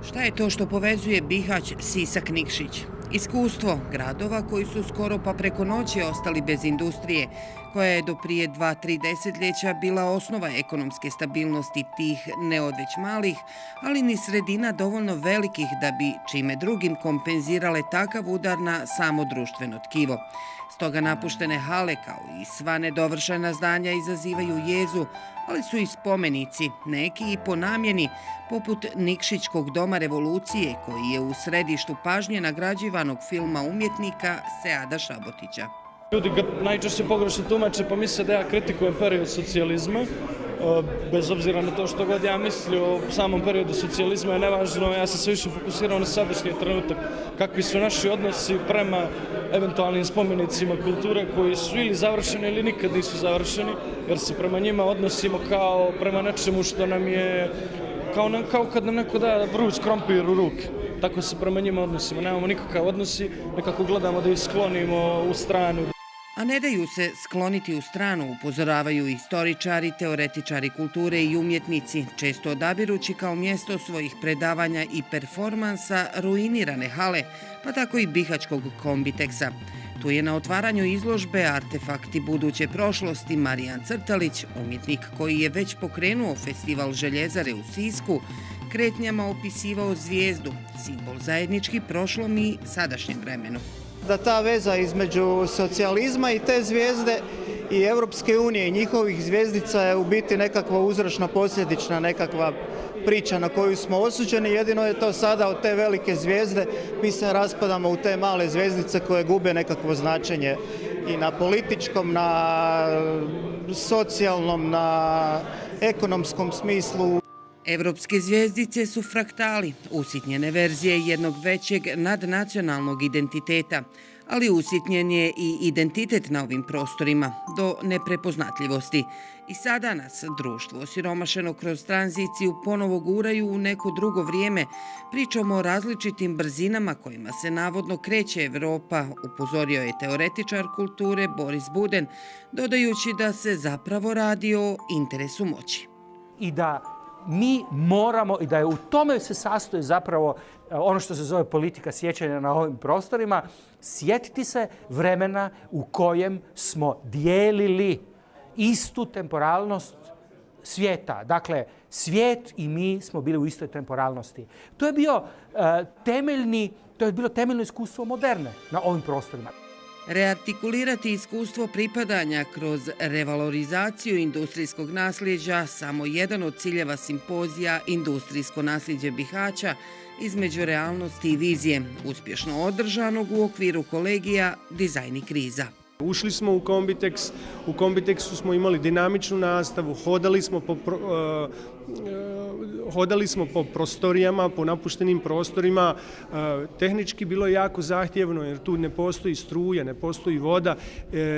Šta je to što povezuje Bihać, Sisak, Nikšić? Iskustvo gradova koji su skoro pa preko noći ostali bez industrije, koja je do prije 2-3 desetljeća bila osnova ekonomske stabilnosti tih ne odveć malih, ali ni sredina dovoljno velikih da bi čime drugim kompenzirale takav udar na samo društveno tkivo. Stoga napuštene hale kao i sva nedovršena zdanja izazivaju jezu, ali su i spomenici, neki i po namjeni, poput Nikšićkog doma revolucije koji je u središtu pažnje nagrađivanog filma umjetnika Seada Šabotića. Ljudi ga najčešće pogrešno tumače pa misle da ja kritikujem period socijalizma. Bez obzira na to što god ja mislio o samom periodu socijalizma je nevažno, ja sam se više fokusirao na sadašnji trenutak. Kakvi su naši odnosi prema eventualnim spomenicima kulture koji su ili završeni ili nikad nisu završeni, jer se prema njima odnosimo kao prema nečemu što nam je, kao kad nam neko da vruć krompir u ruke. Tako se prema njima odnosimo, nemamo nikakav odnosi, nekako gledamo da ih sklonimo u stranu. A ne daju se skloniti u stranu, upozoravaju istoričari, teoretičari kulture i umjetnici, često odabirući kao mjesto svojih predavanja i performansa ruinirane hale, pa tako i Bihaćkog kombiteksa. Tu je na otvaranju izložbe Artefakti buduće prošlosti Marijan Crtalić, umjetnik koji je već pokrenuo festival željezare u Sisku, kretnjama opisivao zvijezdu, simbol zajednički prošlom i sadašnjem vremenu. Da ta veza između socijalizma i te zvijezde i Europske unije i njihovih zvijezdica je u biti nekakva uzročno posljedična nekakva priča na koju smo osuđeni. Jedino je to sada od te velike zvijezde mi se raspadamo u te male zvijezdice koje gube nekakvo značenje i na političkom, na socijalnom, na ekonomskom smislu. Evropske zvijezdice su fraktali, usitnjene verzije jednog većeg nadnacionalnog identiteta, ali usitnjen je i identitet na ovim prostorima, do neprepoznatljivosti. I sada nas, društvo osiromašeno kroz tranziciju, ponovo guraju u neko drugo vrijeme, pričom o različitim brzinama kojima se navodno kreće Evropa, upozorio je teoretičar kulture Boris Buden, dodajući da se zapravo radi o interesu moći. I da mi moramo, i da je u tome se sastoji zapravo ono što se zove politika sjećanja na ovim prostorima, sjetiti se vremena u kojem smo dijelili istu temporalnost svijeta. Dakle, svijet i mi smo bili u istoj temporalnosti. To je bilo temeljno iskustvo moderne na ovim prostorima. Reartikulirati iskustvo pripadanja kroz revalorizaciju industrijskog nasljeđa samo jedan od ciljeva simpozija Industrijsko nasljeđe Bihaća između realnosti i vizije, uspješno održanog u okviru kolegija Dizajn i kriza. Ušli smo u Kombiteks, u Kombiteksu smo imali dinamičnu nastavu, hodali smo po prostorijama, po napuštenim prostorima. Tehnički bilo je jako zahtjevno jer tu ne postoji struja, ne postoji voda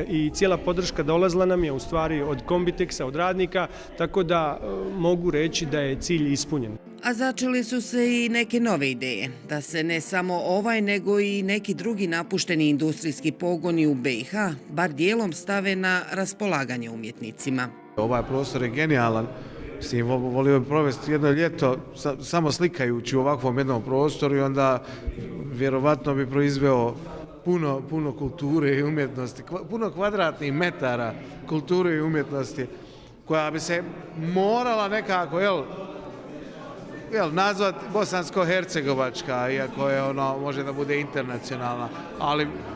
i cijela podrška dolazila nam je u stvari od Kombiteksa, od radnika, tako da mogu reći da je cilj ispunjen. A začeli su se i neke nove ideje, da se ne samo ovaj nego i neki drugi napušteni industrijski pogoni u BiH bar dijelom stave na raspolaganje umjetnicima. Ovaj prostor je genijalan. Volio bi provesti jedno ljeto samo slikajući u ovakvom jednom prostoru i onda vjerovatno bi proizveo puno kulture i umjetnosti, puno kvadratnih metara kulture i umjetnosti koja bi se morala nekako nazvat bosansko-hercegovačka, iako je može da bude internacionalna,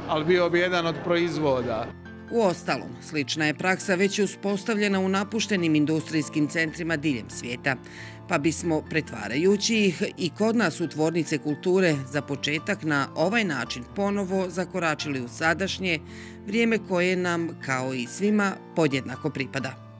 ali bio bi jedan od proizvoda. Uostalom, slična je praksa već uspostavljena u napuštenim industrijskim centrima diljem svijeta, pa bismo, pretvarajući ih i kod nas u tvornice kulture, za početak na ovaj način ponovo zakoračili u sadašnje, vrijeme koje nam, kao i svima, podjednako pripada.